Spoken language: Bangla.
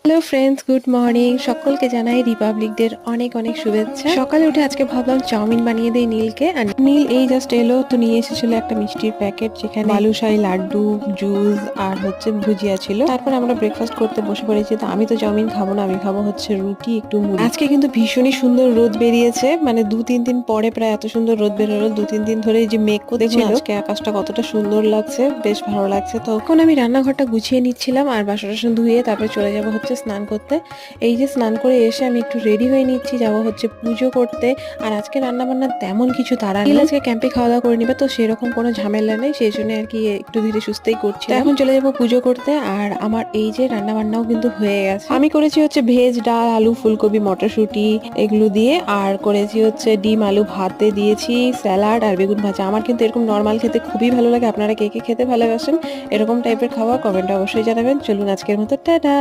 Hello friends, good morning. সকলকে জানাই রিপাবলিক ডের অনেক অনেক শুভেচ্ছা। সকালে উঠে আজকে ভাবলাম চাউমিন বানিয়ে দেই নীলকে। আর নীল এই জাস্ট এলো, তো নিয়ে এসেছিল একটা মিষ্টির প্যাকেট, যেখানে বালুশাহী লাড্ডু, জুস আর হচ্ছে ভুজিয়া ছিল। তারপর আমরা ব্রেকফাস্ট করতে বসে পড়েছি। তো আমি তো চাউমিন খাবো না, আমি খাবো হচ্ছে রুটি একটু মুড়ি। আজকে কিন্তু ভীষণই সুন্দর রোদ বেরিয়েছে, মানে 2-3 দিন পরে প্রায় এত সুন্দর রোদ বেরোলো। 2-3 দিন ধরে এই যে মেঘ করছিল, আজকে আকাশটা কতটা সুন্দর লাগছে, বেশ ভালো লাগছে। তখন আমি রান্নাঘরটা গুছিয়ে নিচ্ছিলাম আর বাসন টাসন ধুয়ে তারপরে চলে যাব হচ্ছে স্নান করতে। এই যে স্নান করে এসে আমি একটু রেডি হয়ে নিচ্ছি, যাব হচ্ছে পুজো করতে। আর আজকে রান্না বান্না তেমন কিছু তাড়া নেই, আজকে ক্যাম্পে খাওয়া দাওয়া করে নিবে, তো সেরকম কোনো ঝামেলা নেই, সেই জন্য আর কি একটু ধীরে সুস্থেই করছি। এখন চলে যাব পুজো করতে। আর আমার এই যে রান্না বান্নাও কিন্তু হয়ে গেছে। আমি করেছি হচ্ছে ভেজ ডাল, আলু, ফুলকপি, মটরশুঁটি এগুলো দিয়ে, আর করেছি হচ্ছে ডিম আলু ভাতে দিয়েছি, স্যালাড আর বেগুন ভাজা। আমার কিন্তু এরকম নর্মাল খেতে খুবই ভালো লাগে। আপনারা কে কে খেতে ভালোবাসেন এরকম টাইপের খাবার, কমেন্টে অবশ্যই জানাবেন। চলুন আজকের মতো টাটা।